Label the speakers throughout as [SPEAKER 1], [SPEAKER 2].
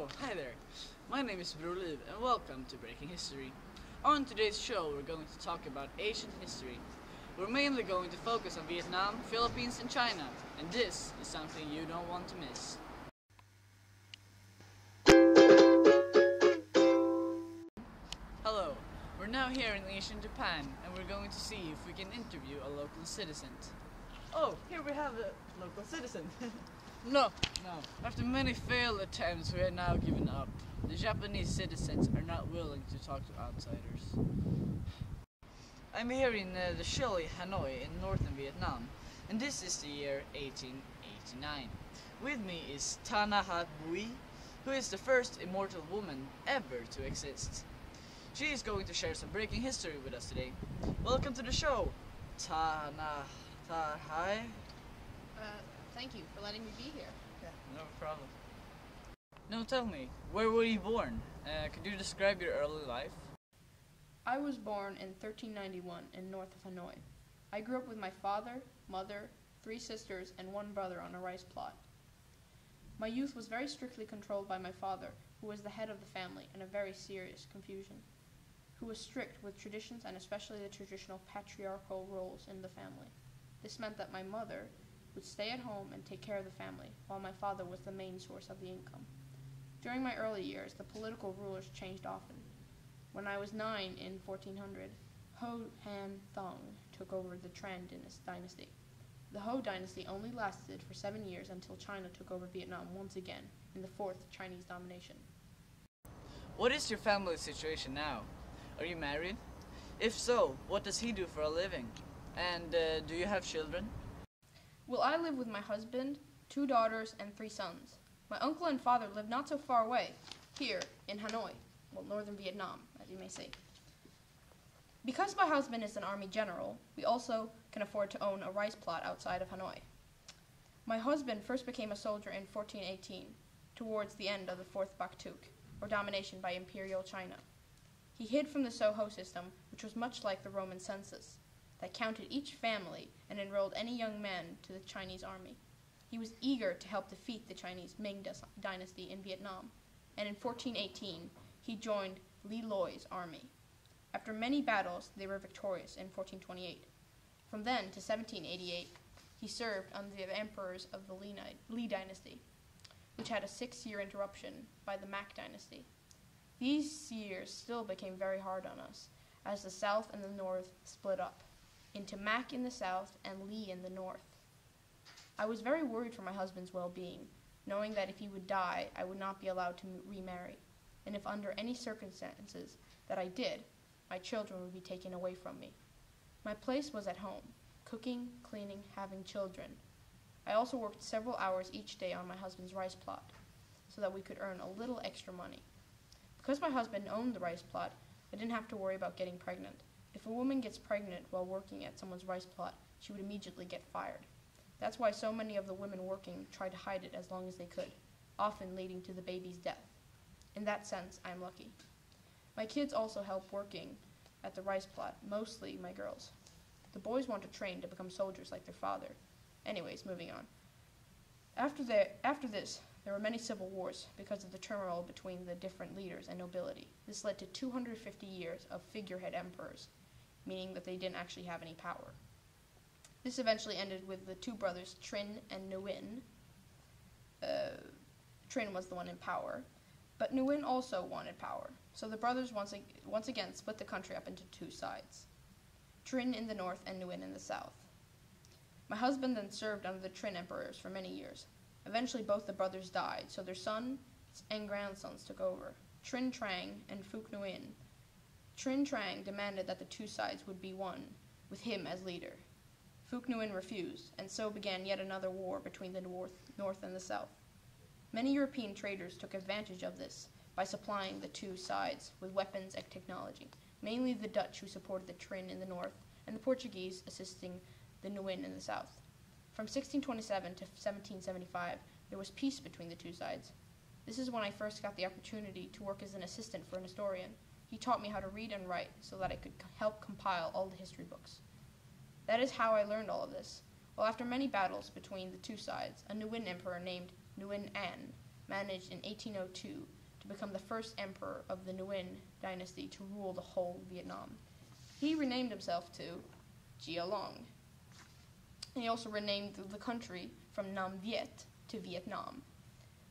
[SPEAKER 1] Oh, hi there. My name is Broliv and welcome to Breaking History. On today's show we're going to talk about ancient history. We're mainly going to focus on Vietnam, Philippines and China, and this is something you don't want to miss. Hello, we're now here in ancient Japan and we're going to see if we can interview a local citizen. Oh, here we have a local citizen. No. After many failed attempts, we have now given up. The Japanese citizens are not willing to talk to outsiders. I'm here in the chilly Hanoi in northern Vietnam, and this is the year 1889. With me is David Bowie, who is the first immortal woman ever to exist. She is going to share some breaking history with us today. Welcome to the show, hi.
[SPEAKER 2] Thank you for letting me be here.
[SPEAKER 1] Yeah, no problem. Now tell me, where were you born? Could you describe your early life?
[SPEAKER 2] I was born in 1391 in north of Hanoi. I grew up with my father, mother, 3 sisters, and 1 brother on a rice plot. My youth was very strictly controlled by my father, who was the head of the family and a very serious Confucian, who was strict with traditions and especially the traditional patriarchal roles in the family. This meant that my mother would stay at home and take care of the family, while my father was the main source of the income. During my early years, the political rulers changed often. When I was 9 in 1400, Ho Han Thong took over the Tran dynasty. The Ho dynasty only lasted for 7 years until China took over Vietnam once again in the 4th Chinese domination.
[SPEAKER 1] What is your family situation now? Are you married? If so, what does he do for a living? And do you have children?
[SPEAKER 2] Well, I live with my husband, 2 daughters, and 3 sons. My uncle and father live not so far away, here in Hanoi, well, northern Vietnam, as you may see. Because my husband is an army general, we also can afford to own a rice plot outside of Hanoi. My husband first became a soldier in 1418, towards the end of the 4th Bac Tuk, or domination by Imperial China. He hid from the Soho system, which was much like the Roman census, that counted each family and enrolled any young man to the Chinese army. He was eager to help defeat the Chinese Ming dynasty in Vietnam, and in 1418 he joined Li Loy's army. After many battles, they were victorious in 1428. From then to 1788, he served under the emperors of the Li dynasty, which had a 6-year interruption by the Mac dynasty. These years still became very hard on us, as the South and the North split up into Mac in the south and Li in the north. I was very worried for my husband's well-being, knowing that if he would die, I would not be allowed to remarry, and if under any circumstances that I did, my children would be taken away from me. My place was at home, cooking, cleaning, having children. I also worked several hours each day on my husband's rice plot, so that we could earn a little extra money. Because my husband owned the rice plot, I didn't have to worry about getting pregnant. If a woman gets pregnant while working at someone's rice plot, she would immediately get fired. That's why so many of the women working tried to hide it as long as they could, often leading to the baby's death. In that sense, I'm lucky. My kids also help working at the rice plot, mostly my girls. The boys want to train to become soldiers like their father. Anyways, moving on. After this, there were many civil wars because of the turmoil between the different leaders and nobility. This led to 250 years of figurehead emperors, meaning that they didn't actually have any power. This eventually ended with the 2 brothers, Trinh and Nguyen. Trinh was the one in power, but Nguyen also wanted power, so the brothers once again split the country up into 2 sides, Trinh in the north and Nguyen in the south. My husband then served under the Trinh emperors for many years. Eventually both the brothers died, so their sons and grandsons took over, Trinh Trang and Phuc Nguyen. Trinh Trang demanded that the 2 sides would be one, with him as leader. Phuc Nguyen refused, and so began yet another war between the north and the south. Many European traders took advantage of this by supplying the 2 sides with weapons and technology, mainly the Dutch, who supported the Trinh in the north, and the Portuguese assisting the Nguyen in the south. From 1627 to 1775, there was peace between the 2 sides. This is when I first got the opportunity to work as an assistant for an historian. He taught me how to read and write so that I could help compile all the history books. That is how I learned all of this. Well, after many battles between the 2 sides, a Nguyen emperor named Nguyen An managed in 1802 to become the first emperor of the Nguyen dynasty to rule the whole Vietnam. He renamed himself to Gia Long. He also renamed the country from Nam Viet to Vietnam.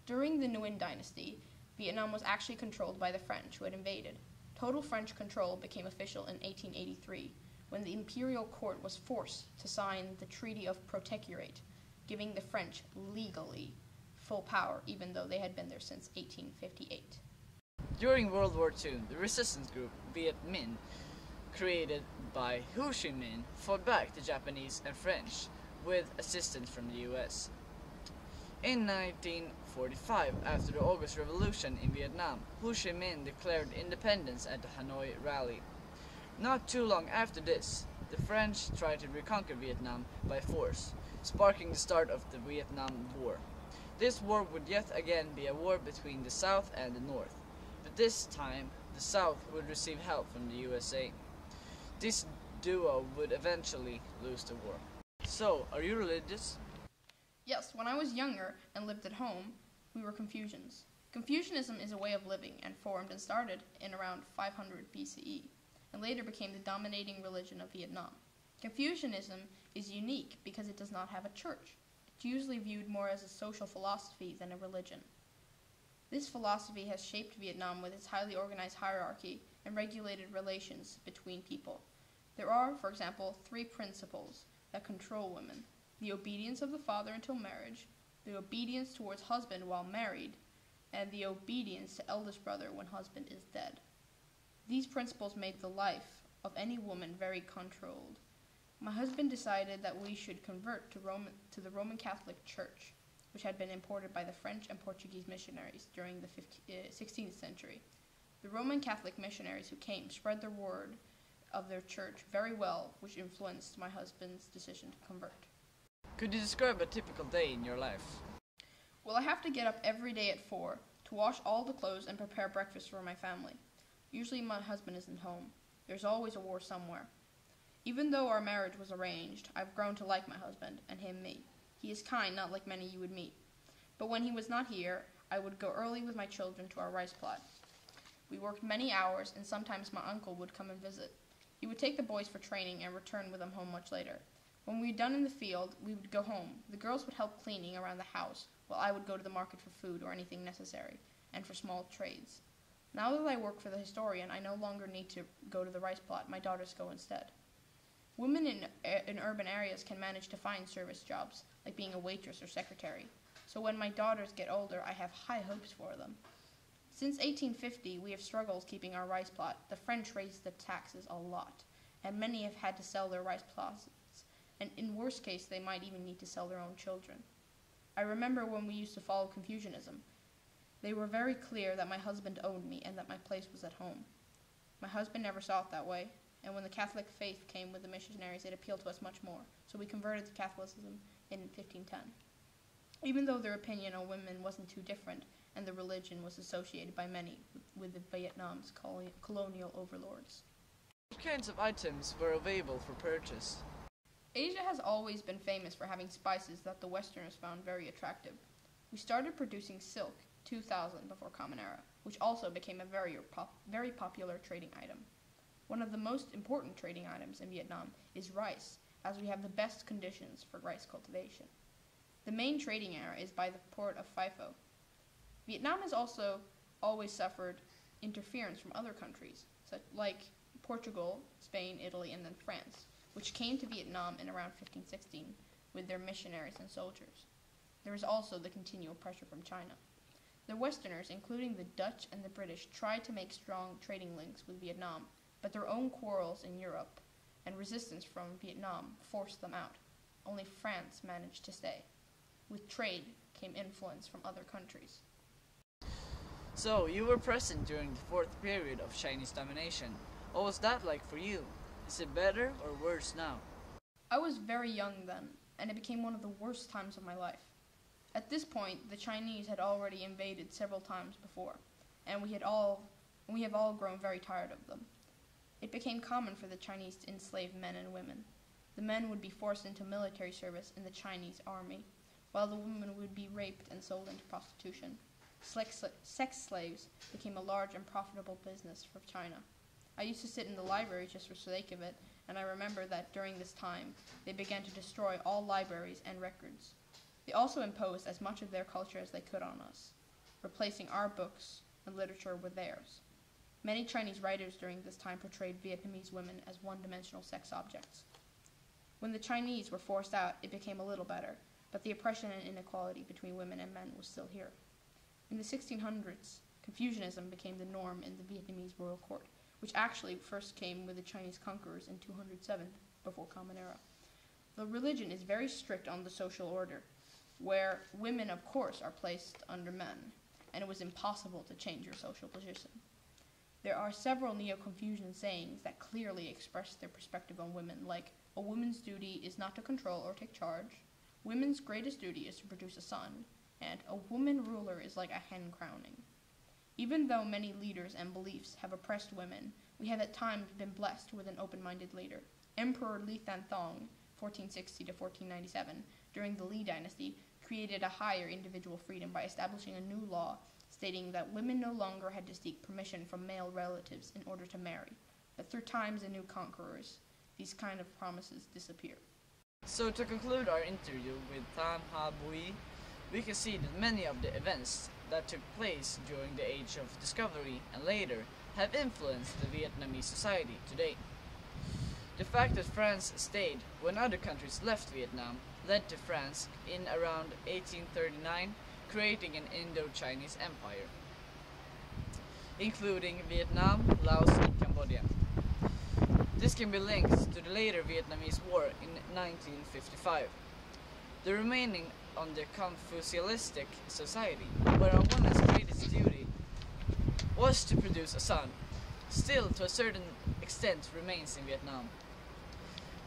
[SPEAKER 2] During the Nguyen dynasty, Vietnam was actually controlled by the French, who had invaded. Total French control became official in 1883, when the imperial court was forced to sign the Treaty of Protectorate, giving the French legally full power, even though they had been there since 1858.
[SPEAKER 1] During World War II, the resistance group Viet Minh, created by Ho Chi Minh, fought back the Japanese and French with assistance from the US. In 1945, after the August Revolution in Vietnam, Ho Chi Minh declared independence at the Hanoi Rally. Not too long after this, the French tried to reconquer Vietnam by force, sparking the start of the Vietnam War. This war would yet again be a war between the South and the North, but this time the South would receive help from the USA. This duo would eventually lose the war. So, are you religious?
[SPEAKER 2] Yes, when I was younger and lived at home, we were Confucians. Confucianism is a way of living and formed and started in around 500 BCE, and later became the dominating religion of Vietnam. Confucianism is unique because it does not have a church. It's usually viewed more as a social philosophy than a religion. This philosophy has shaped Vietnam with its highly organized hierarchy and regulated relations between people. There are, for example, 3 principles that control women: the obedience of the father until marriage, the obedience towards husband while married, and the obedience to eldest brother when husband is dead. These principles make the life of any woman very controlled. My husband decided that we should convert to the Roman Catholic Church, which had been imported by the French and Portuguese missionaries during the 16th century. The Roman Catholic missionaries who came spread the word of their church very well, which influenced my husband's decision to convert.
[SPEAKER 1] Could you describe a typical day in your life?
[SPEAKER 2] Well, I have to get up every day at 4 to wash all the clothes and prepare breakfast for my family. Usually my husband isn't home. There's always a war somewhere. Even though our marriage was arranged, I've grown to like my husband, and him me. He is kind, not like many you would meet. But when he was not here, I would go early with my children to our rice plot. We worked many hours, and sometimes my uncle would come and visit. He would take the boys for training and return with them home much later. When we were done in the field, we would go home. The girls would help cleaning around the house, while I would go to the market for food or anything necessary, and for small trades. Now that I work for the historian, I no longer need to go to the rice plot. My daughters go instead. Women in urban areas can manage to find service jobs, like being a waitress or secretary. So when my daughters get older, I have high hopes for them. Since 1850, we have struggled keeping our rice plot. The French raised the taxes a lot, and many have had to sell their rice plots, and in worst case, they might even need to sell their own children. I remember when we used to follow Confucianism. They were very clear that my husband owned me and that my place was at home. My husband never saw it that way, and when the Catholic faith came with the missionaries, it appealed to us much more, so we converted to Catholicism in 1510. Even though their opinion on women wasn't too different, and the religion was associated by many with the Vietnam's colonial overlords.
[SPEAKER 1] What kinds of items were available for purchase?
[SPEAKER 2] Asia has always been famous for having spices that the Westerners found very attractive. We started producing silk 2000 before Common Era, which also became a very popular trading item. One of the most important trading items in Vietnam is rice, as we have the best conditions for rice cultivation. The main trading area is by the port of Phi Pho. Vietnam has also always suffered interference from other countries, such like Portugal, Spain, Italy, and then France, which came to Vietnam in around 1516 with their missionaries and soldiers. There is also the continual pressure from China. The Westerners, including the Dutch and the British, tried to make strong trading links with Vietnam, but their own quarrels in Europe and resistance from Vietnam forced them out. Only France managed to stay. With trade came influence from other countries.
[SPEAKER 1] So, you were present during the 4th period of Chinese domination. What was that like for you? Is it better or worse now?
[SPEAKER 2] I was very young then, and it became one of the worst times of my life. At this point, the Chinese had already invaded several times before, and we have all grown very tired of them. It became common for the Chinese to enslave men and women. The men would be forced into military service in the Chinese army, while the women would be raped and sold into prostitution. sex slaves became a large and profitable business for China. I used to sit in the library just for the sake of it, and I remember that during this time, they began to destroy all libraries and records. They also imposed as much of their culture as they could on us, replacing our books and literature with theirs. Many Chinese writers during this time portrayed Vietnamese women as one-dimensional sex objects. When the Chinese were forced out, it became a little better, but the oppression and inequality between women and men was still here. In the 1600s, Confucianism became the norm in the Vietnamese royal court, which actually first came with the Chinese conquerors in 207 before Common Era. The religion is very strict on the social order, where women, of course, are placed under men, and it was impossible to change your social position. There are several Neo-Confucian sayings that clearly express their perspective on women, like, a woman's duty is not to control or take charge, women's greatest duty is to produce a son, and a woman ruler is like a hen crowning. Even though many leaders and beliefs have oppressed women, we have at times been blessed with an open-minded leader. Emperor Li Thanthong, 1460 to 1497, during the Li dynasty, created a higher individual freedom by establishing a new law stating that women no longer had to seek permission from male relatives in order to marry. But through times and new conquerors, these kind of promises disappear.
[SPEAKER 1] So to conclude our interview with David Bowie, we can see that many of the events that took place during the Age of Discovery and later have influenced the Vietnamese society today. The fact that France stayed when other countries left Vietnam led to France in around 1839 creating an Indo-Chinese empire, including Vietnam, Laos, and Cambodia. This can be linked to the later Vietnamese War in 1955. The remaining on the Confucianistic society, where a woman's greatest duty was to produce a son, still to a certain extent remains in Vietnam.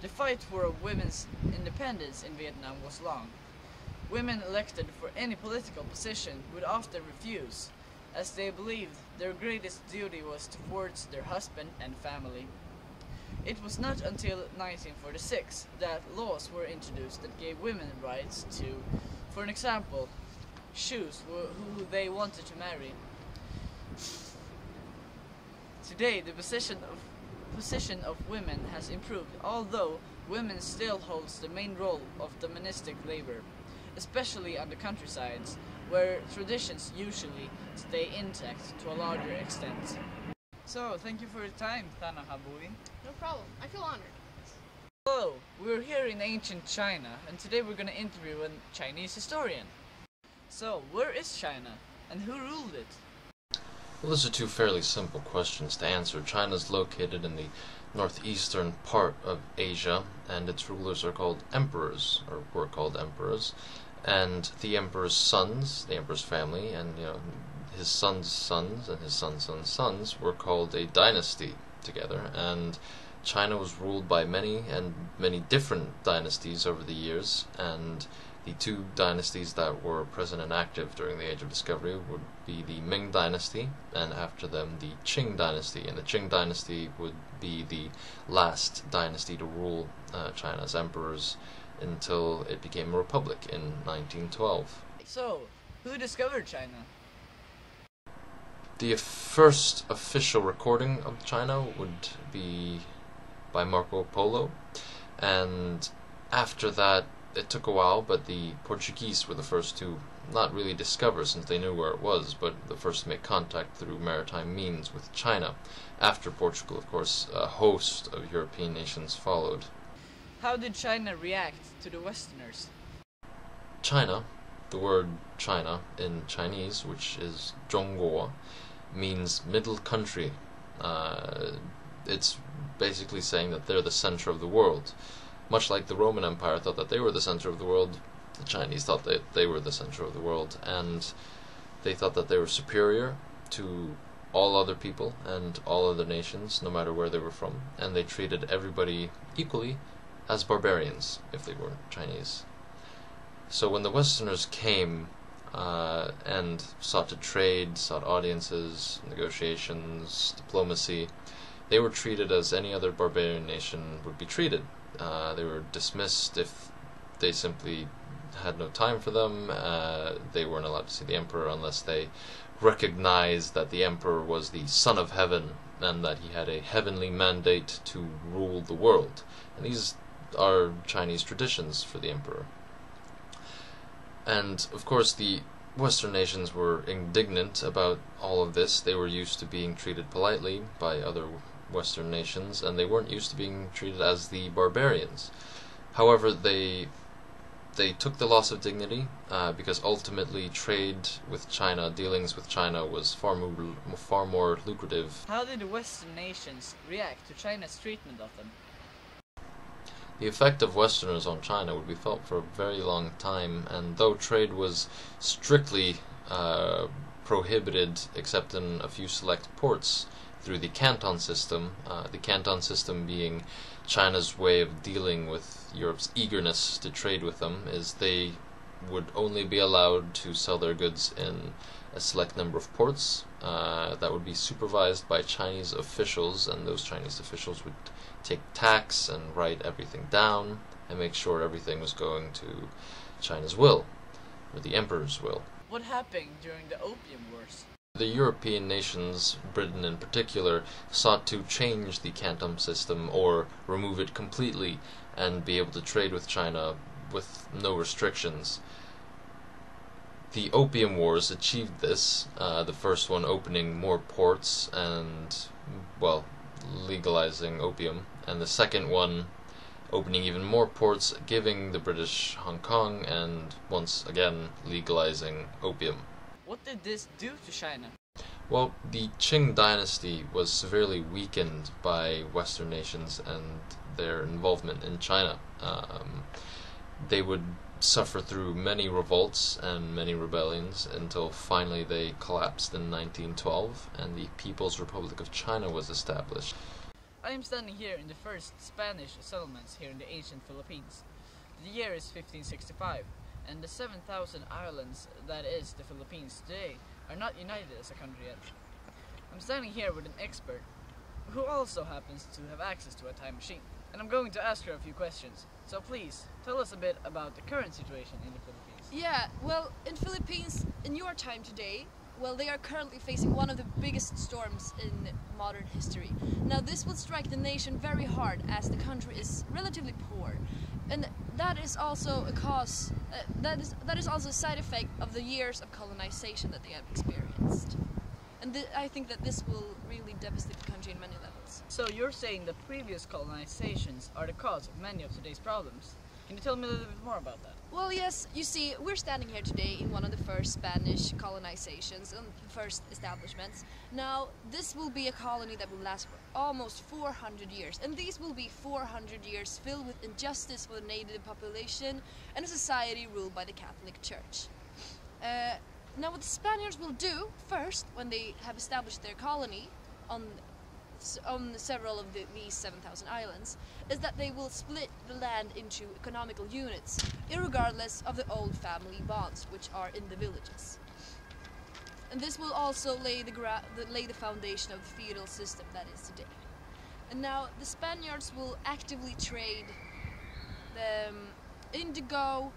[SPEAKER 1] The fight for women's independence in Vietnam was long. Women elected for any political position would often refuse, as they believed their greatest duty was towards their husband and family. It was not until 1946 that laws were introduced that gave women rights to, for an example, choose who they wanted to marry. Today, the position of women has improved, although women still holds the main role of domestic labor, especially on the countrysides, where traditions usually stay intact to a larger extent. So, thank you for your time, David Bowie.
[SPEAKER 2] No problem. I feel honored.
[SPEAKER 1] Hello, we're here in ancient China, and today we're going to interview a Chinese historian. So, where is China, and who ruled it?
[SPEAKER 3] Well, those are two fairly simple questions to answer. China is located in the northeastern part of Asia, and its rulers are called emperors, or were called emperors. And the emperor's sons, the emperor's family, and his sons' sons and his sons' sons' sons were called a dynasty together. And China was ruled by many different dynasties over the years, and the two dynasties that were present and active during the Age of Discovery would be the Ming Dynasty, and after them the Qing Dynasty. And the Qing Dynasty would be the last dynasty to rule China as emperors until it became a republic in 1912.
[SPEAKER 1] So, who discovered China?
[SPEAKER 3] The first official recording of China would be by Marco Polo, and after that it took a while, but the Portuguese were the first to not really discover, since they knew where it was, but the first to make contact through maritime means with China. After Portugal, of course, a host of European nations followed.
[SPEAKER 1] How did China react to the Westerners?
[SPEAKER 3] China, the word China in Chinese, which is Zhongguo, means middle country. It's basically saying that they're the center of the world. Much like the Roman Empire thought that they were the center of the world, the Chinese thought that they were the center of the world, and they thought that they were superior to all other people and all other nations, no matter where they were from, and they treated everybody equally as barbarians if they were Chinese. So when the Westerners came and sought to trade, sought audiences, negotiations, diplomacy, they were treated as any other barbarian nation would be treated. They were dismissed if they simply had no time for them. They weren't allowed to see the emperor unless they recognized that the emperor was the son of heaven and that he had a heavenly mandate to rule the world. And these are Chinese traditions for the emperor. And, of course, the Western nations were indignant about all of this. They were used to being treated politely by other Western nations, and they weren't used to being treated as the barbarians. However, they took the loss of dignity because ultimately trade with China, dealings with China, was far more lucrative.
[SPEAKER 1] How did the Western nations react to China's treatment of them?
[SPEAKER 3] The effect of Westerners on China would be felt for a very long time, and though trade was strictly prohibited except in a few select ports through the Canton system being China's way of dealing with Europe's eagerness to trade with them, is they would only be allowed to sell their goods in a select number of ports that would be supervised by Chinese officials, and those Chinese officials would take tax and write everything down and make sure everything was going to China's will, or the emperor's will.
[SPEAKER 1] What happened during the Opium Wars?
[SPEAKER 3] The European nations, Britain in particular, sought to change the Canton system or remove it completely and be able to trade with China with no restrictions. The Opium Wars achieved this, the first one opening more ports and, well, legalizing opium, and the second one opening even more ports, giving the British Hong Kong, and once again legalizing opium.
[SPEAKER 1] What did this do to China?
[SPEAKER 3] Well, the Qing dynasty was severely weakened by Western nations and their involvement in China. They would suffer through many revolts and many rebellions until finally they collapsed in 1912 and the People's Republic of China was established.
[SPEAKER 1] I am standing here in the first Spanish settlements here in the ancient Philippines. The year is 1565, and the 7,000 islands that is the Philippines today are not united as a country yet. I'm standing here with an expert who also happens to have access to a time machine, and I'm going to ask her a few questions. So please, tell us a bit about the current situation in the Philippines.
[SPEAKER 2] Yeah, well, in Philippines, in your time today, well, they are currently facing one of the biggest storms in modern history. Now, this will strike the nation very hard as the country is relatively poor, and that is also a cause. That is also a side effect of the years of colonization that they have experienced. And I think that this will really devastate the country in many levels.
[SPEAKER 1] So you're saying that previous colonizations are the cause of many of today's problems. Can you tell me a little bit more about that?
[SPEAKER 2] Well, yes, you see, we're standing here today in one of the first Spanish colonizations and first establishments. Now, this will be a colony that will last for almost 400 years, and these will be 400 years filled with injustice for the native population and a society ruled by the Catholic Church. Now, what the Spaniards will do first, when they have established their colony on several of these 7,000 islands, is that they will split the land into economical units, irregardless of the old family bonds which are in the villages. And this will also lay the foundation of the feudal system that is today. And now the Spaniards will actively trade indigo,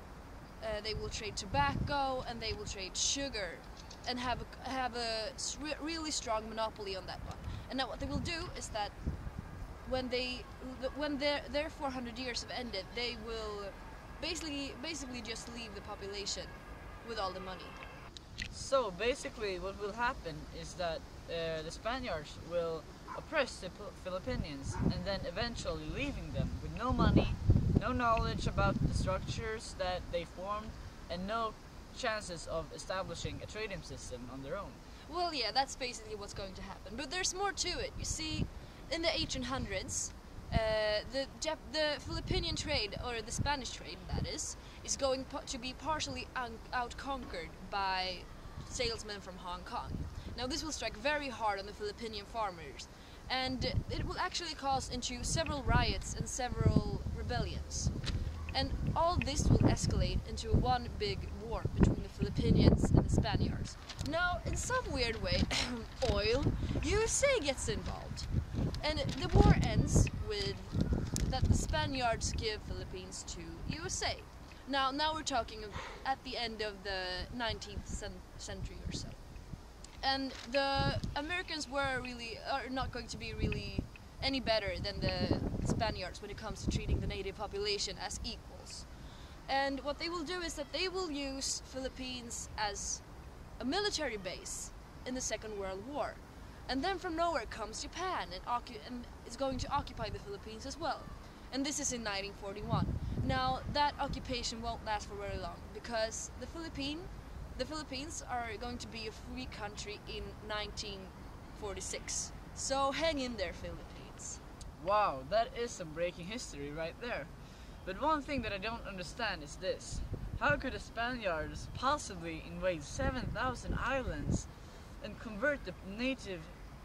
[SPEAKER 2] they will trade tobacco, and they will trade sugar, and have a really strong monopoly on that one. And now what they will do is that when their 400 years have ended, they will basically just leave the population with all the money.
[SPEAKER 1] So basically what will happen is that the Spaniards will oppress the Filipinos and then eventually leaving them with no money, no knowledge about the structures that they formed, and no chances of establishing a trading system on their own.
[SPEAKER 2] Well, yeah, that's basically what's going to happen. But there's more to it. You see, in the 1800s, the Philippine trade, or the Spanish trade, that is going to be partially out-conquered by salesmen from Hong Kong. Now, this will strike very hard on the Filipinian farmers, and it will actually cause into several riots and several rebellions. And all this will escalate into one big war between the Filipinos and the Spaniards. Now, in some weird way, oil, USA gets involved. And the war ends with that the Spaniards give Philippines to USA. Now we're talking at the end of the 19th century or so. And the Americans are not going to be really any better than the Spaniards when it comes to treating the native population as equals. And what they will do is that they will use Philippines as a military base in the Second World War. And then from nowhere comes Japan and is going to occupy the Philippines as well. And this is in 1941. Now that occupation won't last for very long because the Philippines are going to be a free country in 1946. So hang in there, Philippines.
[SPEAKER 1] Wow, that is some breaking history right there. But one thing that I don't understand is this. How could the Spaniards possibly invade 7,000 islands and convert the native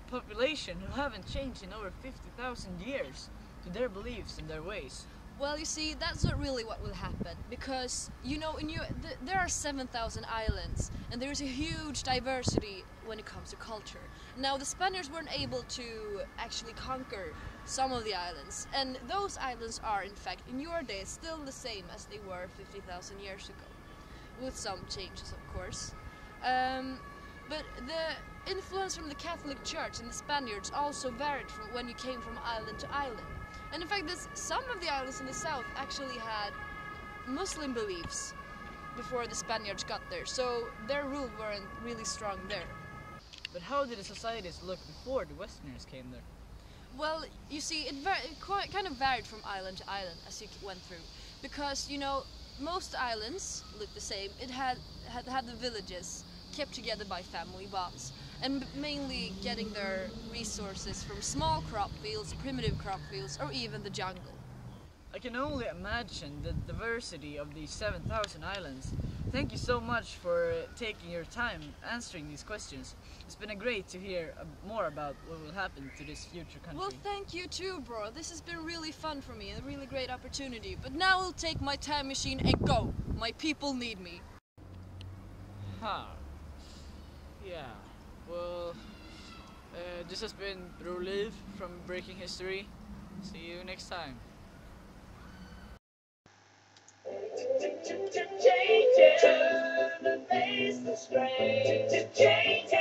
[SPEAKER 1] population who haven't changed in over 50,000 years to their beliefs and their ways?
[SPEAKER 2] Well, you see, that's not really what will happen, because, you know, there are 7,000 islands, and there's a huge diversity when it comes to culture. Now, the Spaniards weren't able to actually conquer some of the islands, and those islands are, in fact, in your day, still the same as they were 50,000 years ago, with some changes, of course. But the influence from the Catholic Church and the Spaniards also varied from when you came from island to island. And in fact, some of the islands in the south actually had Muslim beliefs before the Spaniards got there, so their rule weren't really strong there.
[SPEAKER 1] But how did the societies look before the Westerners came there?
[SPEAKER 2] Well, you see, it kind of varied from island to island as you went through, because, you know, most islands looked the same. It had the villages kept together by family bonds, and mainly getting their resources from small crop fields, primitive crop fields, or even the jungle.
[SPEAKER 1] I can only imagine the diversity of these 7,000 islands. Thank you so much for taking your time answering these questions. It's been great to hear more about what will happen to this future country.
[SPEAKER 2] Well, thank you too, bro. This has been really fun for me and a really great opportunity. But now I'll take my time machine and go. My people need me.
[SPEAKER 1] Huh. Yeah. Well, this has been Roliv from Breaking History. See you next time. Change, turn and face the strain. Change.